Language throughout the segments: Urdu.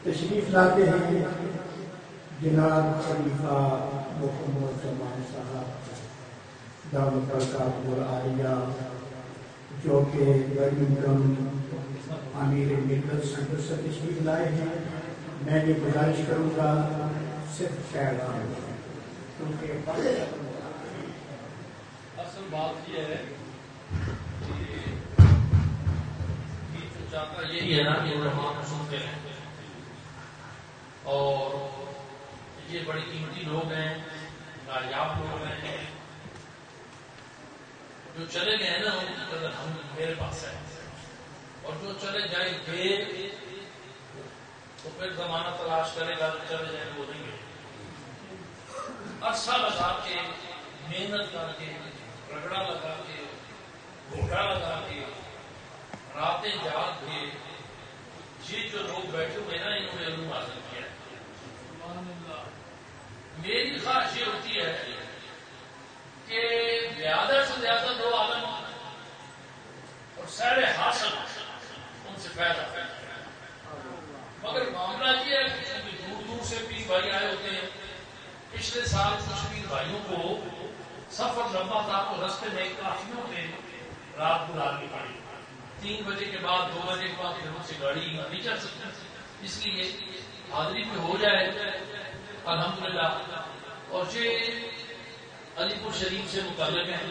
تشریف لاتے ہیں جناب خلیفہ محمد زمان صاحب دامت برکاتہ العالیہ، جو کہ برمنگھم امیر ملت سینٹر سے تشریف لائے ہیں۔ میں یہ گزارش کروں گا صرف خیر کیونکہ اصل بات یہ ہے کہ چاہتا یہی ہے نا کہ علماء کو سنتے ہیں، اور یہ بڑی قیمتی لوگ ہیں، نایاب لوگ ہیں، جو چلے گئے نا ان کی قدر ہم میرے پاس ہے، اور جو چلے جائیں گے تو پھر زمانہ تلاش کرے گا، تو چلے جائیں وہ نہیں گے۔ عرصہ لگا کے، محنت کر کے، رگڑا لگا کے، گھوٹا لگا کے، راتیں جاگ کے، یہ جو لوگ بیٹھے ہوئے نا انہوں نے علم حاصل کیا ہے۔ میری خواہش یہ ہوتی ہے کہ زیادہ سے زیادہ دو عالم اور سیر حاصل ان سے پیدا ہے، مگر معاملہ یہ ہے کہ دور دور سے پیر بھائی آئے ہوتے ہیں۔ پچھلے سال کچھ پیر بھائیوں کو سفر لمبا تھا تو رستے میں کافیوں نے رات گزارنی پڑی، 3 بجے کے بعد 2 بجے کے بعد گھروں سے گاڑی نہیں چل سکتی، اس لیے حاضری پہ ہو جائے الحمدللہ۔ اور یہ علی پور شریف سے متعلق ہیں،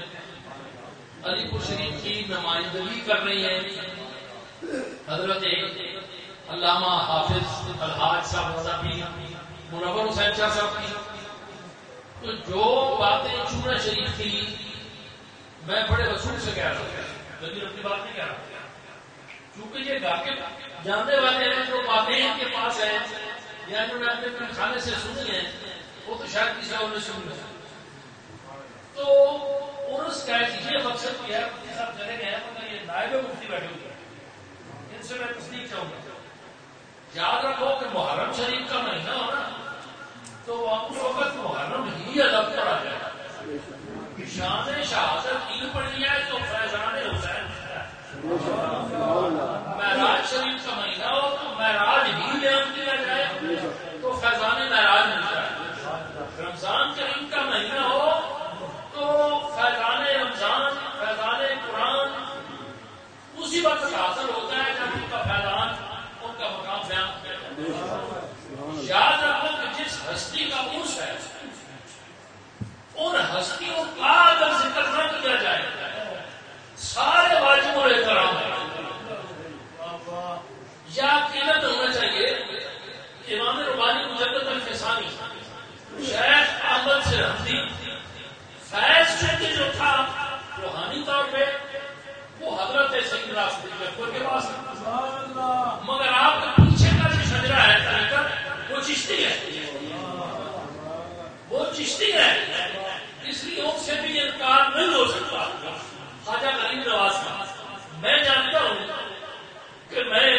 علی پور شریف کی نمائندگی کر رہی ہیں حضرت علامہ حافظ الحاج صاحب کی، منور حسین شاہ صاحب کی۔ تو جو باتیں چونہ شریف کی میں بڑے وصول سے کہہ رہا ہوں، لیکن اپنی بات نہیں کہہ رہا، کیونکہ یہ گا کے جاننے والے ہیں، جو باتیں ان کے پاس ہیں یا انہوں نے اپنے کھانے سے سنی ہیں، وہ تو شاید کسی اور نے سن لیا۔ تو عرس کا یہ مقصد کیا ہے، مفتی صاحب چلے گئے ہیں مگر یہ نائب مفتی بیٹھے ہوئے ہیں، ان سے میں تصدیق چاہوں گا۔ یاد رکھو کہ محرم شریف کا مہینہ ہو نا تو اس وقت محرم ہی ادب کرا جائے، شان شہادت عید پڑھی ہے تو فیضان حسین، معراج شریف کا مہینہ ہو تو معراج ہی بیان کیا جائے تو فیضان معراج ملتا ہے، رمضان کریم کا مہینہ ہو تو فیضان رمضان، فیضان قرآن اسی وقت حاصل ہوتا ہے جب ان کا فیضان، ان کا مقام بیان کیا جاتا ہے۔ یاد رکھو کہ جس ہستی کا عرس ہے ان ہستیوں کا اگر ذکر نہ کیا جائے سارے واجب اور احترام ہے، یا قیمت ہونا چاہیے۔ امام ربانی مجدد الفسانی، شیخ احمد سرحدی، فیض چونکہ جو تھا روحانی طور پہ وہ حضرت سیدنا صدیق اکبر کے پاس ہے، مگر آپ کے پیچھے کا جو شجرہ ہے طریقت وہ چشتی ہے، وہ چشتی ہے، اس لیے ان سے بھی انکار نہیں ہو سکتا۔ خواجہ غریب نواز کا میں جانتا ہوں کہ میں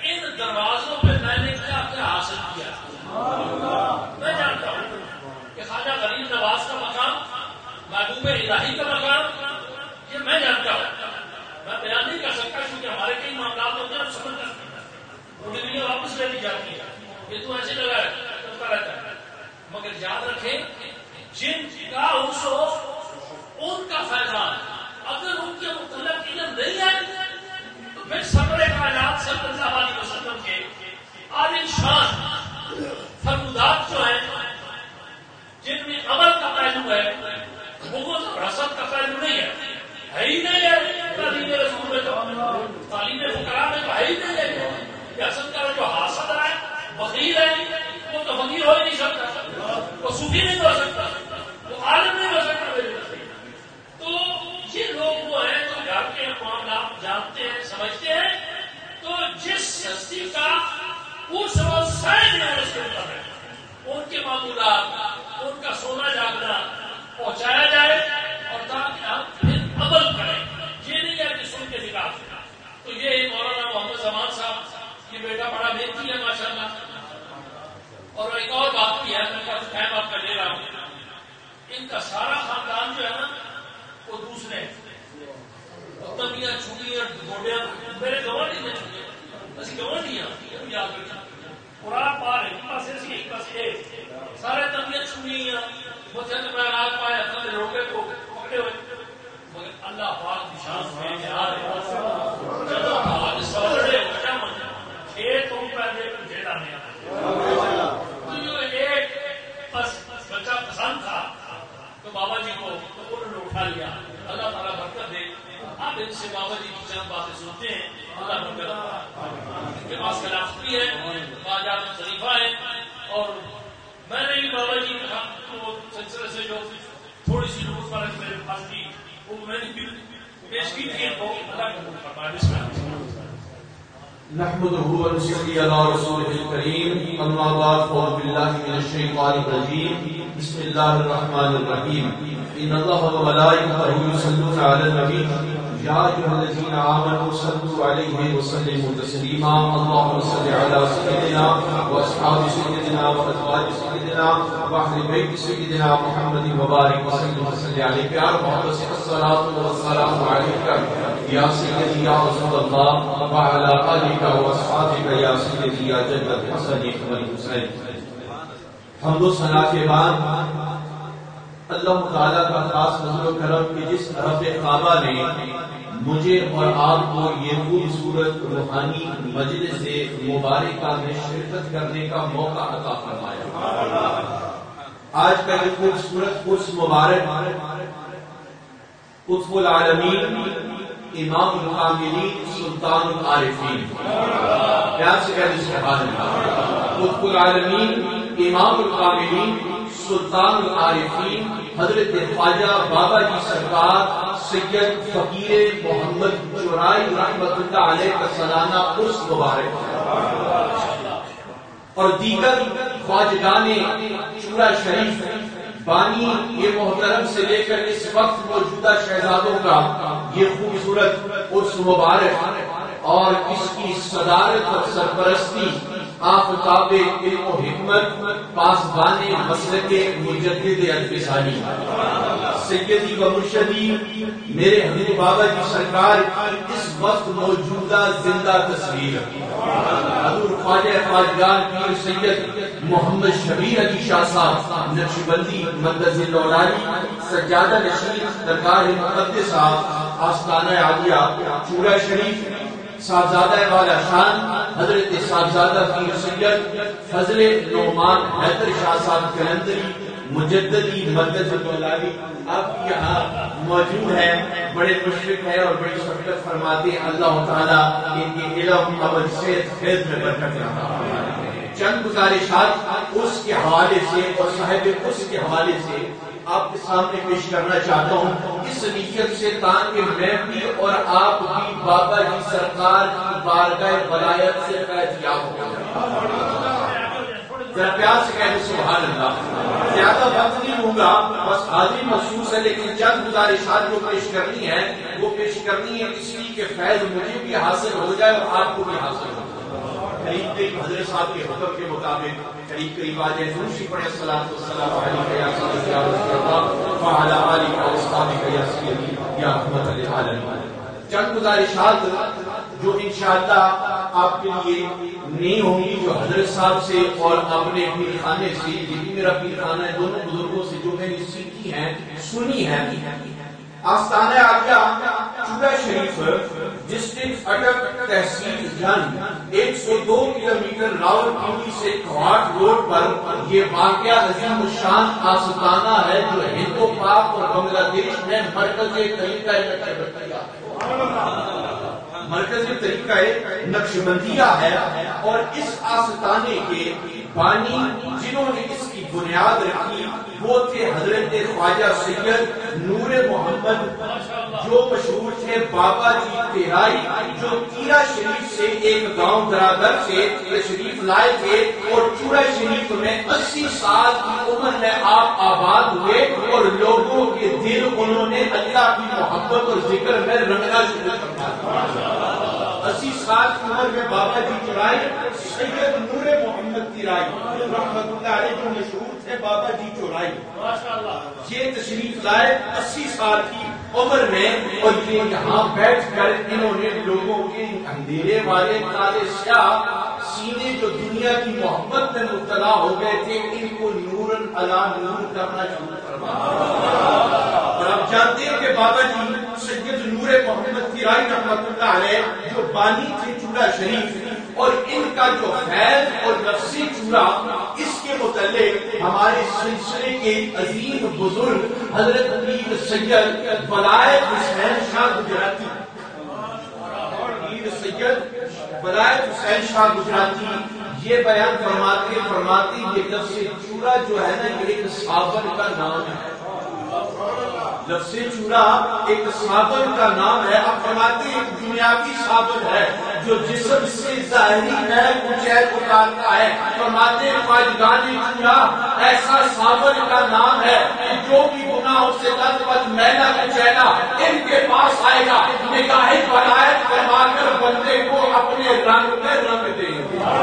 ان دروازوں پہ میں نے کیا کیا حاصل کیا، میں جانتا ہوں کہ خواجہ غریب نواز کا مقام، محبوب الہی کا مقام، یہ میں جانتا ہوں، میں بیان نہیں کر سکتا کیونکہ ہمارے کئی معاملات ہوتے ہیں سمجھ کر ڈگریاں واپس لے لی جاتی ہیں، یہ تو ایسے لگا چلتا رہتا ہے، مگر یاد رکھیں جن کا عرس ہو ان کا فیضان اگر ان کے متعلق علم نہیں ہے تو پھر سرور کائنات صلی اللہ علیہ وسلم کے عالی شان فرمودات جو ہیں جن میں عمل کا پہلو ہے، وہ رسد کا پہلو نہیں ہے ہی نہیں ہے، تعلیم رسول میں تعلیم فقراء میں ہے ہی نہیں ہے، یہ اصل کا جو حاصل ہے وکیل ہے وہ تو وکیل ہو ہی نہیں سکتا، وہ صوفی نہیں ہو سکتا، وہ عالم نہیں ہو سکتا۔ تو یہ لوگ وہ ہیں جو گھر کے معاملات جانتے ہیں، سمجھتے ہیں، تو جس ہستی کا اس سائن ہے اس کے اوپر ہے ان کے معمولات، ان کا سونا جاگنا پہنچایا جائے اور تاکہ آپ پھر عمل کریں، یہ نہیں ہے کہ سن کے دکھا۔ تو یہ مولانا محمد زمان صاحب یہ بیٹا بڑا محنتی ہے ماشاءاللہ۔ اور ایک اور بات بھی ہے، میں کافی ٹائم آپ کا لے رہا ہوں، ان کا سارا خاندان جو ہے نا وہ دوسرے تبیاں چھٹیاں گوڈیاں میرے گوانڈی میں چھٹیاں اسی گوانڈیاں یاد رکھنا قرآن پار ایک پاس ایسی ایک پاس ایک سارے طبیعت سنی مجھے میں رات پایا تھا روکے کو پکڑے ہوئے مگر اللہ پاک کی شان میں آ رہے جب آج سوڑے بچہ مجھے کھیت تو پہلے جیڑا نہیں آتا تو جو ایک بس بچہ پسند تھا تو بابا جی کو انہوں نے اٹھا لیا اللہ تعالیٰ برکت دے آپ ان سے بابا جی کی چند باتیں سنتے ہیں اللہ برکت ان کے پاس خلاف بھی ہے باجات شریفہ ہے اور میں نے بھی بابا جی کو سلسلے سے جو تھوڑی سی روز پر میرے پاس تھی وہ میں نے پیش کی تھی کو اللہ کا فرمائے بسم اللہ نحمده ونصلي على رسوله الكريم اما بعد فاعوذ بالله من الشيطان الرجيم بسم الله الرحمن الرحيم ان الله وملائكته يصلون على النبي يا ايها الذين امنوا صلوا عليه وسلموا تسليما اللهم صل على سيدنا واصحاب سيدنا وازواج سيدنا واهل بيت سيدنا محمد وبارك وسلم وصل عليه پیار محبت سے الصلاه والسلام عليك يا سيدي يا رسول الله وعلى آلك واصحابك يا سيدي يا جد الحسن والحسين. حمد و ثنا کے بعد اللہ تعالیٰ کا خاص نظر و کرم کہ جس رب کعبہ نے مجھے اور آپ کو یہ خوبصورت روحانی مجلس مبارکہ میں شرکت کرنے کا موقع عطا فرمایا. آج کا یہ خوبصورت قدس مبارک قطب العالمین امام الکاملین سلطان العارفین پیار سے کہتے سبحان اللہ. قطب العالمین امام الکاملین سلطان العارفین حضرت خواجہ بابا جی سرکار سید فقیر محمد چورائی رحمۃ اللہ علیہ کا سالانہ عرس مبارک اور دیگر خواجگان چورا شریف بانی یہ محترم سے لے کر اس وقت موجودہ شہزادوں کا یہ خوبصورت عرس مبارک اور اس کی صدارت اور سرپرستی آفتاب علم و حکمت پاسبان مسلک مجدد الفسانی سیدی و مرشدی میرے حضرت بابا جی سرکار اس وقت موجودہ زندہ تصویر حضور خواجہ خواجگان پیر سید محمد شبیر علی شاہ صاحب نقشبندی مقدس لولالی سجادہ نشین درگاہ مقدسہ آستانہ عالیہ چورا شریف صاحبزادہ والا شان حضرت صاحبزادہ پیر سید فضل نعمان حیدر شاہ صاحب کلندری مجددی مقدس لولالی آپ یہاں موجود ہیں بڑے مشرق ہیں اور بڑی شفقت فرماتے ہیں. اللہ تعالیٰ ان کے علم عمل صحت خیر میں برکت عطا فرمائے. چند گزارشات اس کے حوالے سے اور صاحب اس کے حوالے سے آپ کے سامنے پیش کرنا چاہتا ہوں اس نیت سے تاکہ میں بھی اور آپ بھی بابا جی سرکار کی بارگاہ ولایت سے فیض یاب ہو جائیں. ذرا پیار سے کہتے سبحان اللہ. زیادہ وقت نہیں ہوگا بس حاضری محسوس ہے لیکن چند گزارشات جو پیش کرنی ہے وہ پیش کرنی ہے اس لیے کہ فیض مجھے بھی حاصل ہو جائے اور آپ کو بھی حاصل ہو جائے. قریب قریب حضرت صاحب کے حکم کے مطابق قریب قریب آ جائے دوسری پڑھے الصلاۃ والسلام علیک یا سیدی یا رسول اللہ وعلی آلک و اصحابک یا سیدی یا رحمت للعالمین. چند گزارشات جو انشاءاللہ آپ کے لیے نہیں ہوں گی جو حضرت صاحب سے اور اپنے پیر خانے سے یہ بھی میرا پیر خانہ ہے دونوں بزرگوں سے جو میں نے سیکھی ہیں سنی ہے. آستانہ عالیہ چورا شریف ڈسٹرکٹ اٹک تحصیل جھنگ 102 کلومیٹر راولپنڈی سے کھواٹ روڈ پر یہ واقعہ عظیم الشان آستانہ ہے جو ہند و پاک اور بنگلہ دیش میں مرکز طریقہ نقشبندیہ ہے. اور اس آستانے کے بانی جنہوں نے اس کی بنیاد رکھی وہ تھے حضرت خواجہ سید نور محمد جو مشہور تھے بابا جی تیرائی جو تیرا شریف سے ایک گاؤں درادر سے تشریف لائے تھے اور چورا شریف میں 80 سال کی عمر میں آپ آباد ہوئے اور لوگوں کے دل انہوں نے اللہ کی محبت اور ذکر میں رنگنا شروع کر دیا. 80 سال کی عمر میں بابا جی چورائی سید نور محمد تیرائی رحمت اللہ علیہ جو مشہور تھے بابا جی چورائی یہ تشریف لائے 80 سال کی عمر میں اور یہ یہاں بیٹھ کر انہوں نے لوگوں کے اندھیرے والے کالے سیاہ سینے جو دنیا کی محبت میں مبتلا ہو گئے تھے ان کو نورن علی نور کرنا شروع کروا. اور آپ جانتے ہیں کہ بابا جی سید نور محمد فرائی رحمۃ اللہ علیہ جو بانی تھے چورا شریف، اور ان کا جو فیض اور نفسی چورا، اس کے متعلق ہمارے سلسلے کے عظیم بزرگ حضرت پیر سید ولایت حسین شاہ گجراتی، پیر سید ولایت حسین شاہ گجراتی یہ بیان فرماتے یہ لفظ چورا جو ہے نا یہ ایک صابن کا نام ہے. لفظ چورا ایک صابن کا نام ہے. اب فرماتے ایک دنیاوی صابن ہے جو جسم سے ظاہری میل کچیل اتارتا ہے. فرماتے خواجگان چورا ایسا صابن کا نام ہے کہ جو بھی گناہوں سے لت پت میلا کچیلا ان کے پاس آئے گا، نگاہ ولایت فرما کر بندے کو اپنے رنگ میں رنگ دے گا.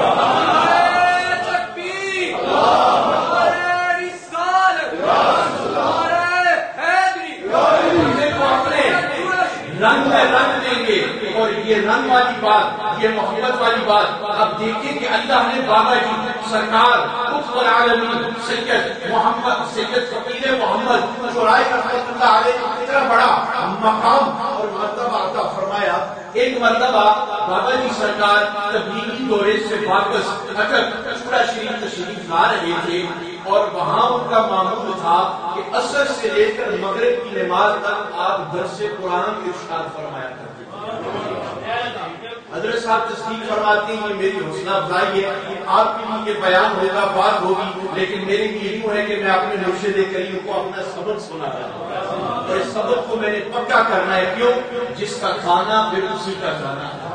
رنگ میں رنگ دیں گے. اور یہ رنگ والی بات، یہ محبت والی بات اب دیکھیں کہ اللہ نے بابا جی سرکار قطب العالمین سید محمد سید فقیر محمد چورائی رحمۃ اللہ علیہ کو کتنا بڑا مقام اور مرتبہ عطا فرمایا. ایک مرتبہ بابا جی سرکار تبلیغی دورے سے واپس چورا شریف تشریف لا رہے تھے، اور وہاں ان کا معمول تھا کہ عصر سے لے کر مغرب کی نماز تک آپ درس قرآن کی ارشاد فرمایا کرتے. حضرت صاحب تصدیق فرماتے ہیں یہ میری حوصلہ افزائی ہے کہ آپ کے لیے یہ بیان ہوگا، بات ہوگی، لیکن میرے لیے یوں ہے کہ میں اپنے مرشد کریم کو اپنا سبق سنا چاہتا ہوں، اور اس سبق کو میں نے پکا کرنا ہے. کیوں؟ جس کا کھانا پھر اسی کا گانا ہے،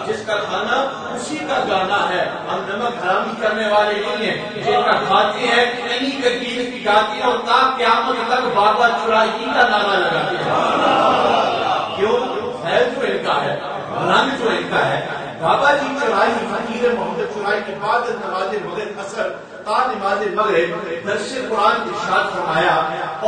جس کا کھانا اسی کا گانا ہے. ہم نمک حرامی کرنے والے نہیں ہیں. جن کا کھاتے ہیں انہی کے گیت کی گاتے ہیں اور تا قیامت تک بابا چورائی کا نعرہ لگاتے ہیں. کیوں؟ ہے جو ان کا ہے، رنگ جو ان کا ہے. بابا جی چورائی فقیر محمد چورائی کے بعد نماز مغرب اثر تا نماز مغرب درس قرآن ارشاد فرمایا،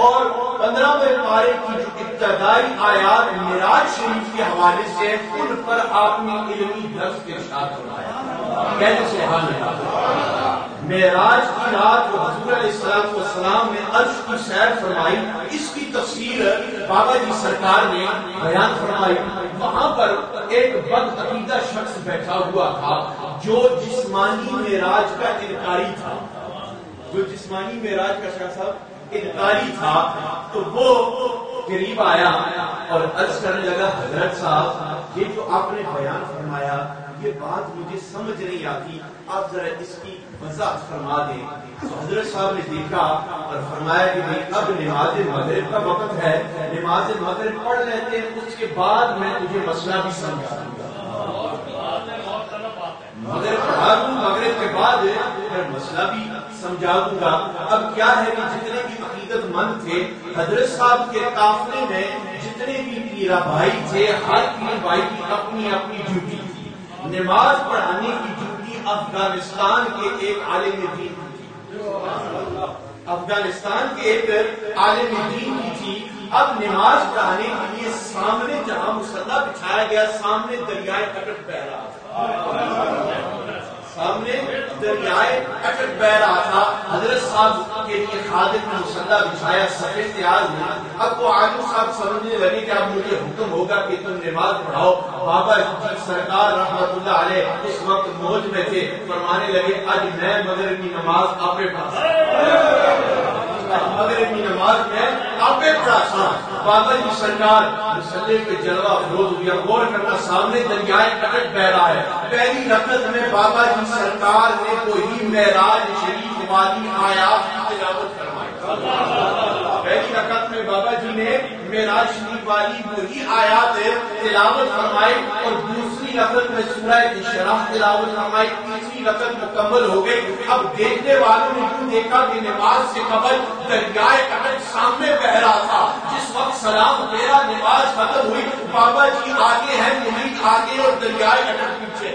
اور 15ویں پارے کی جو ابتدائی آیات معراج شریف کے حوالے سے ان پر آپ نے علمی درس ارشاد فرمایا. کہنے سے حال ہے معراج کی رات جو حضور علیہ السلام نے عرش کی سیر فرمائی، اس کی تفسیر بابا جی سرکار نے بیان فرمائی. وہاں پر ایک بد عقیدہ شخص بیٹھا ہوا تھا جو جسمانی معراج کا انکاری تھا، جو جسمانی معراج کا شخص انکاری تھا. تو وہ قریب آیا اور عرض کرنے لگا حضرت صاحب یہ جو آپ نے بیان فرمایا یہ بات مجھے سمجھ نہیں آتی، آپ ذرا اس کی وضاحت فرما دیں. تو حضرت صاحب نے دیکھا اور فرمایا کہ اب نماز مغرب کا وقت ہے، نماز مغرب پڑھ لیتے ہیں، اس کے بعد میں تجھے مسئلہ بھی سمجھا دوں گا. مغرب پڑھا دوں، مغرب کے بعد پھر مسئلہ بھی سمجھا دوں گا. اب کیا ہے کہ جتنے بھی عقیدت مند تھے حضرت صاحب کے قافلے میں، جتنے بھی پیرا بھائی تھے، ہر پیر بھائی کی اپنی اپنی ڈیوٹی تھی. نماز پڑھانے کی ڈیوٹی افغانستان کے ایک عالم دین کی تھی، افغانستان کے ایک عالم دین کی تھی. اب نماز پڑھانے کے لیے سامنے جہاں مصلی بچھایا گیا، سامنے دریائے اٹک بہ رہا تھا، سامنے دریائے اٹک بہ رہا تھا. حضرت صاحب کے لیے خادم نے مصلی بچھایا، صفے تیار ہوئی. اب وہ عالم صاحب سمجھنے لگے کہ اب مجھے حکم ہوگا کہ تم نماز پڑھاؤ. بابا جی سرکار رحمت اللہ علیہ اس وقت موج میں تھے، فرمانے لگے آج میں مغرب کی نماز آپ مغرب کی نماز میں آپ پڑھا تھا. بابا جی سرکار مسلے پہ جلوہ افروز ہو گیا. غور کرنا سامنے دریائے اٹک بہ رہا ہے. پہلی رکعت میں بابا جی سرکار نے وہی معراج شریف والی آیات کی تلاوت فرمائی. پہلی رکعت میں بابا جی نے معراج شریف والی وہی آیات تلاوت فرمائی، اور دوسری رکعت میں سورہ انشراح تلاوت فرمائی. تیسری رکعت مکمل ہو گئی. اب دیکھنے والوں نے یوں دیکھا کہ نماز سے قبل دریائے اٹک سامنے بہ رہا تھا. جس وقت سلام پھیرا نماز ختم ہوئی، بابا جی آگے ہیں، مرید آگے اور دریائے اٹک پیچھے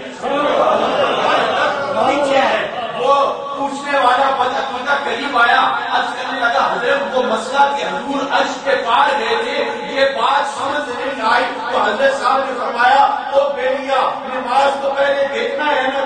ہے. وہ پوچھنے والا بد عقیدہ قریب آیا، عرض کرنے لگا حضرت وہ مسئلہ کہ حضور عرش کے پار گئے تھے، یہ بات سمجھ نہیں آئی. تو حضرت صاحب نے فرمایا او بیٹیا نماز تو پہلے دیکھنا ہے نا،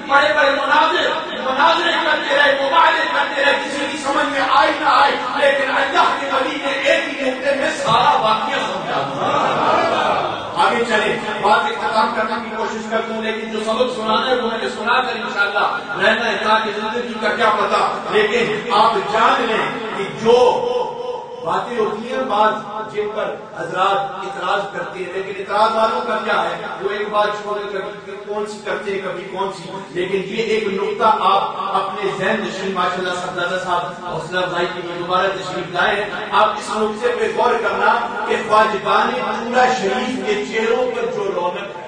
بڑے بڑے مناظرے کرتے رہے، مباحثے کرتے رہے، کسی کی سمجھ میں آئی نہ آئی، لیکن اللہ کے نبی نے ایک ہی نقطے میں سارا واقعہ سمجھا دیا۔ آگے چلے، بات اختتام کرنے کی کوشش کرتا ہوں، لیکن جو سبق سنانا ہے وہ میں نے سنا کر انشاءاللہ رہنا ہے، تاکہ زندگی کا کیا پتا، لیکن آپ جان لیں کہ جو باتیں ہوتی ہیں بعض جن پر حضرات اعتراض کرتے ہیں، لیکن اعتراض والوں کا کیا ہے، وہ ایک بات چھوڑے کبھی کون سی کرتے ہیں کبھی کون سی، لیکن یہ ایک نقطہ آپ اپنے ذہن نشین ماشاءاللہ صاحبزادہ صاحب حوصلہ افزائی کے لیے دوبارہ تشریف لائے ہیں، آپ اس نقطے پہ غور کرنا کہ خواجگان پورا شریف کے چہروں پر جو رونق ہے،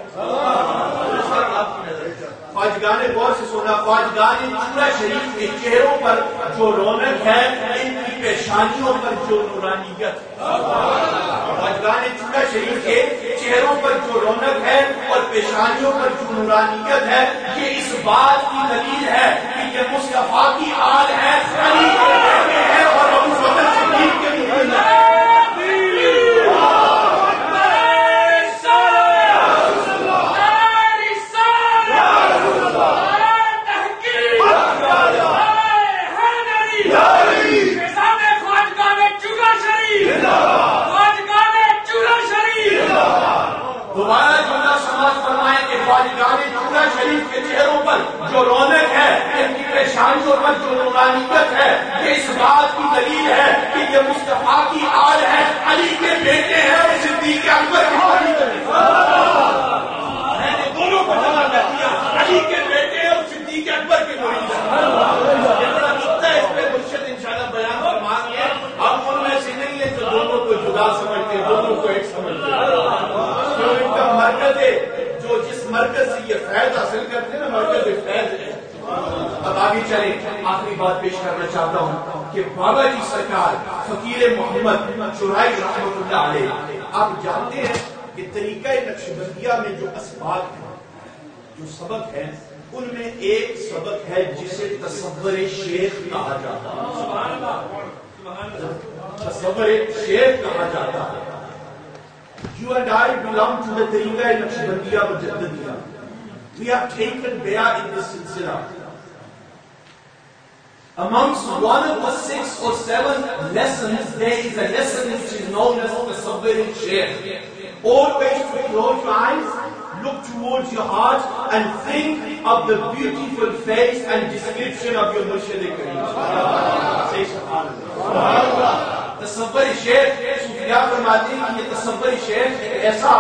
خواجگان غور سے سنا، خواجگان پورا شریف کے چہروں پر جو رونق ہے، ان کی پیشانیوں پر جو نورانیت، خواجگان پورا شریف کے چہروں پر جو رونق ہے اور پیشانیوں پر جو نورانیت ہے، یہ اس بات کی دلیل ہے کہ یہ مصطفیٰ کی آل ہے، علی کے بیٹے ہیں اور ابو بکر صدیق کے مرید ہیں۔ دوبارہ جملہ سماعت فرمائیں کہ خواجگان پورا شریف کے چہروں پر جو رونق ہے، ان کی پیشانیوں پر جو نورانیت ہے، یہ اس بات کی دلیل ہے کہ یہ مصطفیٰ کی آل ہے، علی کے بیٹے ہیں اور صدیق اکبر کی مرید ہیں۔ میں نے دونوں کو جمع کر دیا، علی کے بیٹے ہیں اور صدیق اکبر کے مرید ہیں۔ یہ بڑا نقطہ ہے، اس پہ مرشد انشاءاللہ بیان فرمائیں گے۔ ہم ان میں سے نہیں ہیں جو دونوں کو جدا سمجھتے، دونوں کو ایک سمجھتے، ان کا مرکز ہے جو جس مرکز سے یہ فیض حاصل کرتے ہیں نا، مرکز فیض ہے۔ اب آگے چلیں، آخری بات پیش کرنا چاہتا ہوں کہ بابا جی سرکار فقیر محمد چورائی رحمۃ اللہ علیہ، آپ جانتے ہیں کہ طریقہ نقشبندیہ میں جو اسباق ہیں، جو سبق ہیں، ان میں ایک سبق ہے جسے تصور شیخ کہا جاتا ہے، تصور شیخ کہا جاتا ہے۔ You and I belong to the Tariqa Naqshbandiyya Mujaddidiyya. We have taken bay'ah in this silsila. Amongst one of the 6 or 7 lessons, there is a lesson which is known as Tasawwur al-Shaykh. Always to close your eyes, look towards your heart, and think of the beautiful face and description of your Murshid Kareem. Say Subhanallah. تصور شیخ صوفیاء فرماتے ہیں کہ یہ تصور شیخ ایک ایسا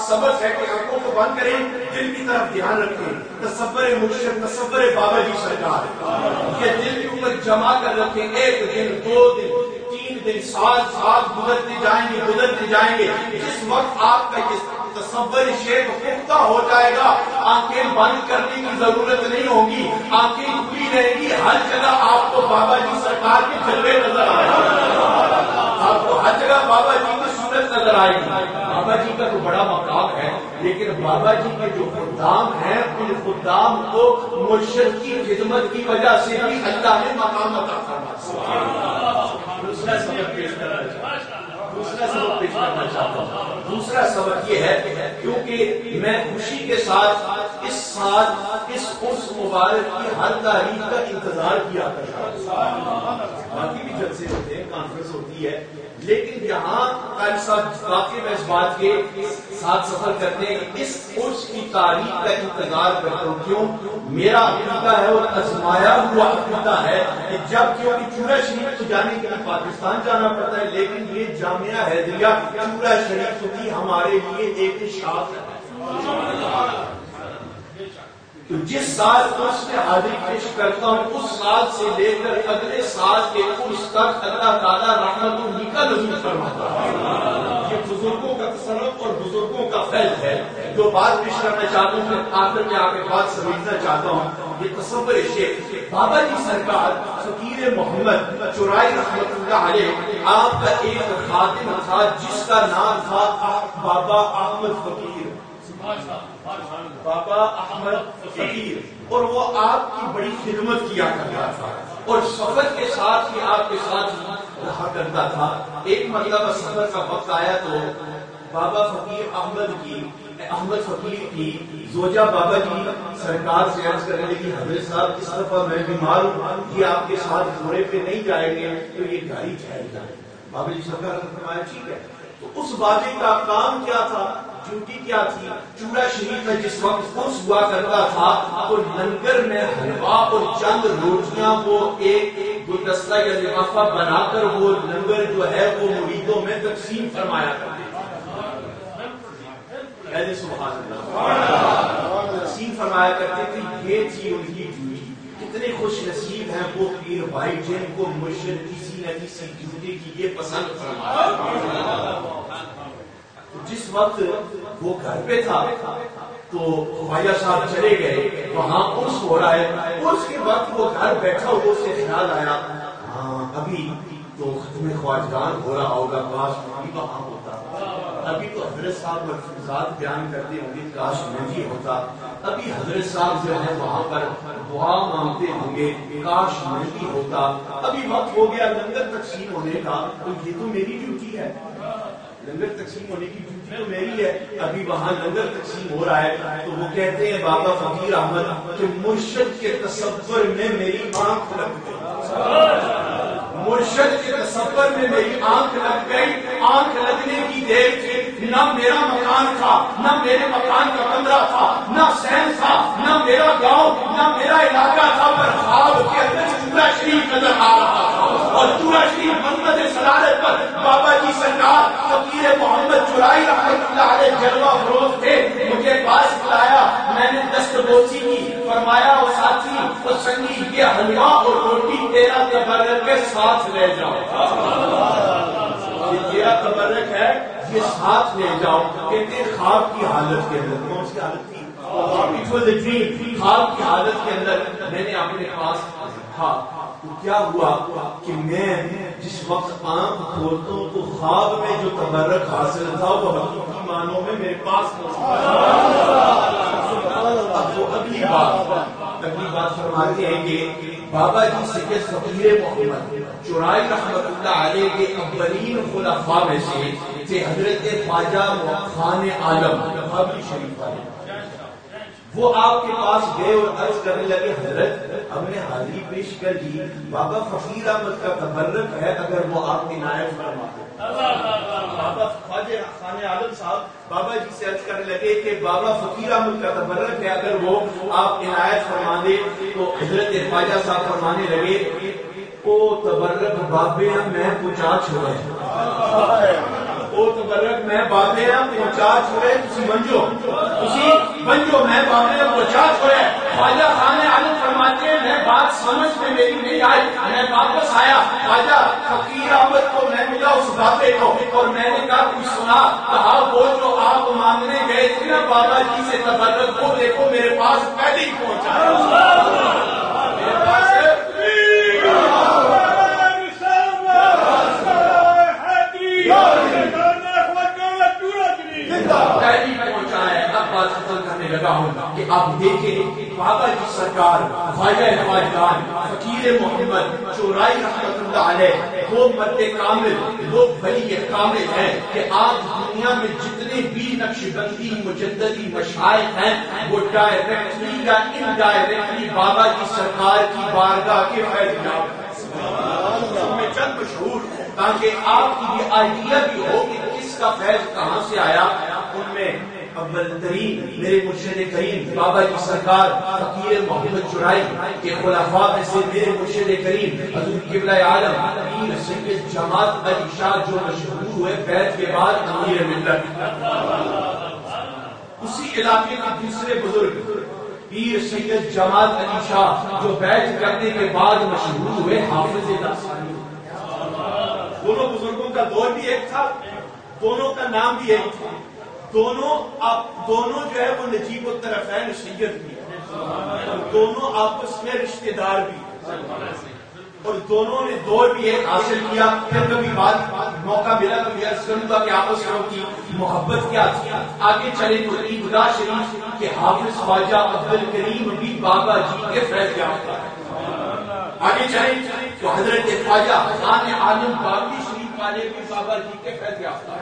سبق ہے کہ آنکھوں کو بند کریں، دل کی طرف دھیان رکھیں، تصور مرشد، تصور بابا جی سرکار، یہ دل کے اوپر جمع کر رکھیں، ایک دن، 2 دن، 3 دن، سال گزرتے جائیں گے، جس وقت آپ کا یہ تصور شیخ پختہ ہو جائے گا، آنکھیں بند کرنے کی ضرورت نہیں ہوگی، آنکھیں کھلی رہیں گی، ہر جگہ آپ کو بابا جی سرکار کے جلوے نظر آئے گا، آپ کو ہر جگہ بابا جی کی صورت نظر آئے گی۔ بابا جی کا تو بڑا مقام ہے، لیکن بابا جی کے جو خدام ہیں، ان خدام کو مرشد کی خدمت کی وجہ سے بھی اللہ نے مقام عطا فرمایا۔ دوسرا سبق پیش کرنا چاہتا ہوں، دوسرا سبق یہ ہے کیونکہ میں خوشی کے ساتھ اس سال اس عرس مبارک کی ہر تاریخ کا انتظار کیا کرتا ہوں، باقی بھی جلسے ہوتے ہیں، کانفرنس ہوتی ہے، لیکن یہاں کل ساتھ واقعی میں اس بات کے ساتھ سفر کرتے ہیں کہ اس عرس کی تاریخ کا انتظار کرتا ہوں۔ کیوں؟ میرا عقیدہ ہے اور آزمایا ہوا عقیدہ ہے کہ جب کیونکہ چورا شریف کو جانے کے لیے پاکستان جانا پڑتا ہے، لیکن یہ جامعہ حیدریہ چورا شریف کی ہمارے لیے ایک شاخ ہے۔ تو جس سال عرس میں حاضری پیش کرتا ہوں، اس سال سے لے کر اگلے سال کے عرس تک اللہ تعالیٰ رحمت و نکا نزول فرماتا ہے۔ یہ بزرگوں کا تصرف اور بزرگوں کا فیض ہے۔ جو بات پیش کرنا چاہتا ہوں، پھر آخر میں آ کے بات سمجھنا چاہتا ہوں، یہ تصور شیخ بابا جی سرکار فقیر محمد چورائی رحمت اللہ علیہ آپ کا ایک خادم تھا جس کا نام تھا بابا احمد فقیر، بابا احمد فقیر، اور وہ آپ کی بڑی خدمت کیا کرتا تھا اور سفر کے ساتھ ہی آپ کے ساتھ رہا کرتا تھا۔ ایک مرتبہ سفر کا وقت آیا تو بابا فقیر احمد فقیر کی زوجہ بابا جی سرکار سے عرض کرنے لگی، حضرت صاحب اس دفعہ میں بیمار ہوں، یہ آپ کے ساتھ گھوڑے پہ نہیں جائیں گے تو یہ گاڑی ٹھہر جائے۔ بابا جی سرکار نے فرمایا ٹھیک ہے۔ تو اس بابے کا کام کیا تھا، ڈیوٹی کیا تھی؟ چورا شریف میں جس وقت کورس ہوا کرتا تھا تو لنگر میں حلوا اور چند روٹیاں وہ ایک گلدستہ یا لفافہ بنا کر وہ لنگر جو ہے وہ مریدوں میں تقسیم فرمایا کرتے تھے۔ سبحان اللہ، تقسیم فرمایا کرتے تھے، یہ تھی ان کی ڈیوٹی۔ کتنے خوش نصیب ہیں وہ پیر بھائی جن کو مرشد کسی نہ کسی ڈیوٹی کی یہ پسند فرمایا۔ جس وقت وہ گھر پہ تھا تو خواجہ صاحب چلے گئے، وہاں عرس ہو رہا ہے، عرس کے وقت وہ گھر بیٹھا ہوا سے خیال آیا ہاں ابھی تو ختم خواجگان ہو رہا ہوگا، کاش بھی وہاں ہوتا، ابھی تو حضرت صاحب ملفوظات بیان کرتے ہوں گے، کاش میں بھی ہوتا، ابھی حضرت صاحب جو ہے وہاں پر دعا مانگتے ہوں گے، کاش میں بھی ہوتا، ابھی وقت ہو گیا لنگر تقسیم ہونے کا، تو یہ تو میری ڈیوٹی ہے، لنگر تقسیم ہونے کی ڈیوٹی تو میری ہے، ابھی وہاں لنگر تقسیم ہو رہا ہے۔ تو وہ کہتے ہیں بابا فقیر احمد کہ مرشد کے تصور میں میری آنکھ لگ گئی، مرشد کے تصور میں میری آنکھ لگ گئی۔ آنکھ لگنے کی دیر تھی، نہ میرا مکان تھا، نہ میرے مکان کا کمرہ تھا، نہ سین تھا، نہ میرا گاؤں، نہ میرا علاقہ تھا، پر خواب کے اندر چورا شریف نظر آ رہا تھا، اور چورا شریف محمد صلالت پر بابا جی سرکار فقیر محمد چورائی رحمۃ اللہ علیہ جلوہ فروز تھے۔ مجھے پاس بلایا، میں نے دست بوسی کی، فرمایا وہ ساتھی وہ سنگی یہ حلوہ اور روٹی تیرا تبرک کے ساتھ لے جاؤ، یہ تیرا تبرک ہے، یہ ساتھ لے جاؤ۔ کہتے خواب کی حالت کے اندر، کون سی حالت تھی؟ خواب کی حالت کے اندر میں نے اپنے پاس رکھا تو کیا ہوا کہ میں جس وقت آنکھ کھولتا ہوں تو خواب میں جو تبرک حاصل تھا وہ حقیقی معنوں میں میرے پاس اب وہ اگلی بات فرماتے ہیں کہ بابا جی سید فقیر محمد چورائی رحمۃ اللہ علیہ کے اولین خلفاء میں سے تھے حضرت خواجہ خان عالم بابری شریف والے۔ وہ آپ کے پاس گئے اور عرض کرنے لگے حضرت ہم نے حاضری پیش کر دی، بابا فقیر احمد کا تبرک ہے، اگر وہ آپ عنایت فرما دیں۔ بابا خواجہ خان عالم صاحب بابا جی سے عرض کرنے لگے کہ بابا فقیر احمد کا تبرک ہے، اگر وہ آپ عنایت فرما دیں۔ تو حضرت خواجہ صاحب فرمانے لگے او تبرک بابے میں پہنچا چھوڑے، او تبرک میں بابے پہنچا چھوڑے، تسی بنجو میں بابے پہنچا چھوڑے۔ خواجہ خان عالم فرماتے ہیں میں بات سمجھ میں میری نہیں آئی، میں واپس آیا، خواجہ فقیر احمد کو میں ملا اس بابے کو اور میں نے کہا کچھ سنا؟ کہا وہ جو آپ مانگنے گئے تھے نا بابا جی سے تبرک، وہ دیکھو میرے پاس پہلے ہی پہنچا میرے پاس لگا ہوں کہ آپ دیکھیں بابا جی سرکار خواجہ خواجگان فقیر محمد چورائی رحمۃ اللہ علیہ وہ مرد کامل، وہ ولی کامل ہیں کہ آج دنیا میں جتنے بھی نقش بندی مجددی مشائخ ہیں وہ ڈائریکٹلی یا انڈائریکٹلی بابا جی سرکار کی بارگاہ کے فیض یاب ہیں۔ میں چند مشہور تاکہ آپ کی یہ آئیڈیا بھی ہو کہ کس کا فیض کہاں سے آیا۔ ان میں اول ترین میرے مرشد کریم بابا جی سرکار فقیر محمد چورائی کے خلفاء میں سے میرے مرشد کریم حضور قبلہ عالم پیر سید جماعت علی شاہ جو مشہور ہوئے بیعت کے بعد امیر ملت۔ اسی علاقے کے دوسرے بزرگ پیر سید جماعت علی شاہ جو بیعت کرنے کے بعد مشہور ہوئے حافظ داستانی۔ دونوں بزرگوں کا دور بھی ایک تھا، دونوں کا نام بھی ایک تھا، دونوں جو ہے وہ نجیب الطرفین سید بھی ہیں، دونوں آپس میں رشتہ دار بھی ہیں۔ اور دونوں نے دور بھی ایک حاصل کیا. پھر کبھی موقع ملا تو یہ عرض کروں گا کہ آپس میں کی محبت کیا تھی. آگے چلے تو عیدگاہ شریف کے حافظ خواجہ عبد الکریم بھی بابا جی کے فیض یافتہ ہے. آگے چلے تو حضرت خواجہ خان عالم باقی شریف والے بھی بابا جی کے فیض یافتہ ہے.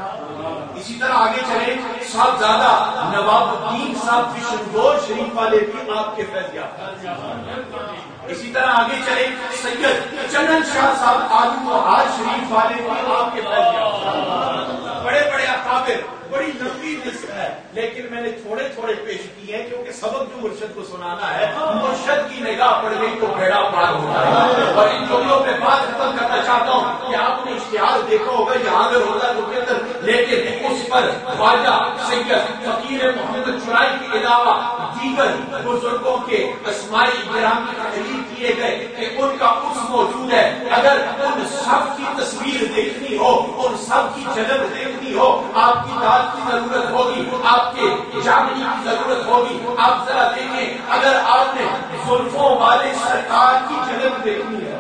اسی طرح آگے چلے صاحبزادہ نواب الدین صاحب بشندور شریف والے بھی آپ کے فیض یافتہ ہیں. اسی طرح آگے چلے سید چنن شاہ صاحب آلو و حاج شریف والے بھی آپ کے فیض یافتہ ہیں. بڑے بڑے اکابر, بڑی لمبی لسٹ ہے, لیکن میں نے تھوڑے تھوڑے پیش کیے ہیں کیونکہ سبق جو مرشد کو سنانا ہے, مرشد کی نگاہ پڑ گئی تو بیڑا پار ہو جائے گا. اور ان جملوں پہ بات ختم کرنا چاہتا ہوں کہ آپ نے اشتہار دیکھا ہوگا یہاں پہ روزہ کے اندر, لیکن اس پر خواجہ سید فقیر محمد چرائی کے علاوہ دیگر بزرگوں کے اسماء کرام کی تحریر کیے گئے کہ ان کا عرس موجود ہے. اگر ان سب کی تصویر دیکھنی ہو, ان سب کی جھلک دیکھنی ہو, آپ کی داد کی ضرورت ہوگی, آپ کے جامنی کی ضرورت ہوگی. آپ ذرا دیکھیں, اگر آپ نے زلفوں والے سرکار کی جھلک دیکھنی ہے,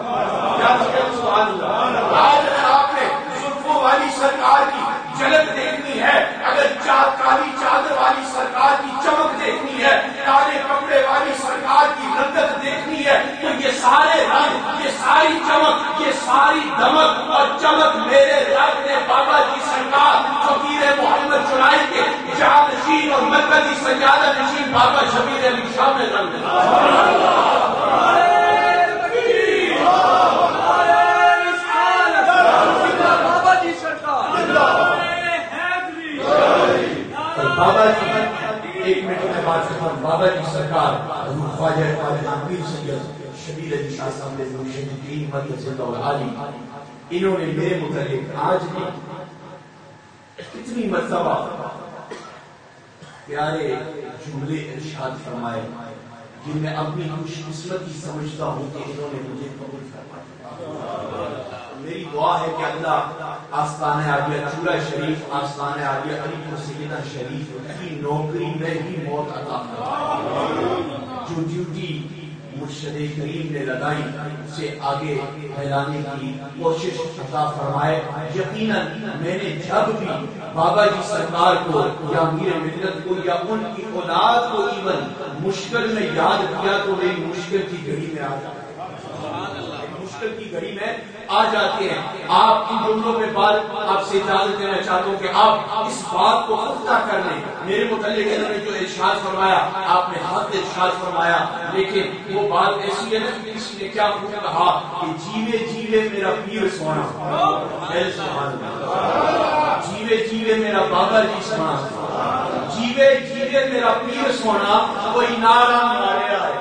سبحان اللہ, آج اگر آپ نے زلفوں والی سرکار کی جھلک دیکھنی ہے, اگر کالی چادر والی سرکار کی چمک دیکھنی ہے, کالے کپڑے والی سرکار کی رنگت دیکھنی ہے, تو یہ سارے رنگ, یہ ساری چمک, یہ ساری دمک اور چمک میرے رب نے بابا جی سرکار فقیر محمد چرائی کے جانشین اور مرکزی سجادہ نشین بابا شبیر علی شاہ میں رنگ بابا جی. ایک منٹ میں بات کرتا ہوں. بابا جی سرکار خواجہ پیر سید شبیر علی شاہ صاحب نے مرشد مرکز عالی, انہوں نے میرے متعلق آج بھی کتنی مرتبہ پیارے جملے ارشاد فرمائے جن میں اپنی خوش قسمتی سمجھتا ہوں کہ انہوں نے مجھے قبول فرمایا. میری دعا ہے کہ اللہ آستانہ عالیہ چورا شریف, آستانہ عالیہ علی پور سیدہ شریف کی نوکری میں ہی موت عطا فرمائے. جو ڈیوٹی مرشد کریم نے لگائی سے آگے پھیلانے کی کوشش عطا فرمائے. یقیناً میں نے جب بھی بابا جی سرکار کو یا امیر ملت کو یا ان کی اولاد کو ایون مشکل میں یاد کیا تو میری مشکل کی گھڑی میں آ جاتی ہے, مشکل کی گھڑی میں آ جاتے ہیں. آپ ان جملوں پہ بات آپ سے اجازت دینا چاہتا ہوں کہ آپ اس بات کو پختہ کر لیں. میرے متعلق انہوں نے جو ارشاد فرمایا, آپ نے حق ارشاد فرمایا, لیکن وہ بات ایسی ہے نا کہ کسی نے کیا کہا کہ جیوے جیوے میرا پیر سونا, جیوے جیوے میرا بابا جی سونا, جیوے جیوے میرا پیر سونا, کوئی نعرہ مارے آئے.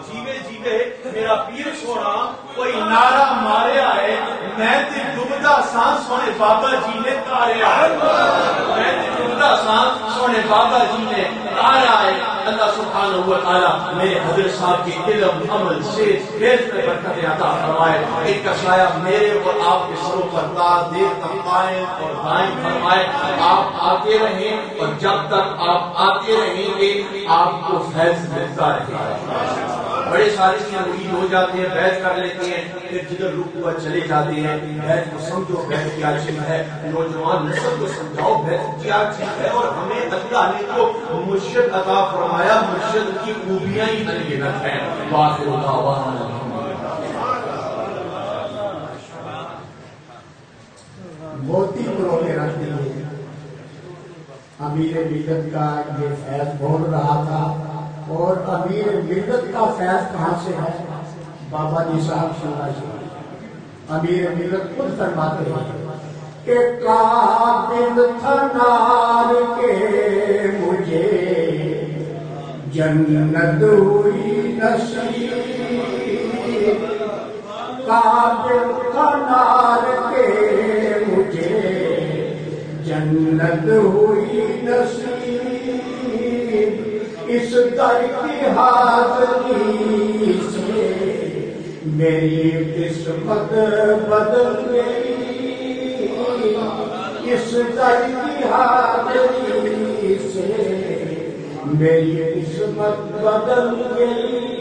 جیوے جیوے میرا پیر سونا, کوئی نعرہ مارے آئے, میں تے ڈبدا سانس سونے بابا جی نے تارے آئے, میں تے ڈبدا سانس سونے بابا جی نے تارے آئے. اللہ سبحانہ و تعالی میرے حضرت صاحب کے علم عمل سے فیض میں برکت عطا فرمائے. ایک کا سایہ میرے اور آپ کے سروں پر تا دیر تک قائم اور دائم فرمائے. آپ آتے رہیں اور جب تک آپ آتے رہیں گے آپ کو فیض ملتا رہے گا. بڑے سارے مرید ہو جاتے ہیں, بیعت کر لیتے ہیں, پھر جدھر رک ہوا چلے جاتے ہیں. بیعت کو سمجھو, بیعت کیا چیز ہے, نوجوان نسل کو سمجھاؤ بیعت کیا چیز ہے. اور ہمیں اللہ نے جو مرشد عطا فرمایا, مرشد کی خوبیاں ہی انگنت ہیں. واخر دعوانا موتی پرو کے رکھتے ہیں. امیر ملت کا یہ فیض بول رہا تھا, اور امیر ملت کا فیض کہاں سے ہے؟ بابا جی صاحب سنا چاہیے. امیر ملت خود فرماتے ہیں کہ قابل تھا نار کے مجھے جنت ہوئی نصیب, قابل تھا نار کے مجھے جنت ہوئی نصیب. اس در کی حاضری سے میری قسمت بدل گئی, اس در کی حاضری سے میری قسمت بدل گئی.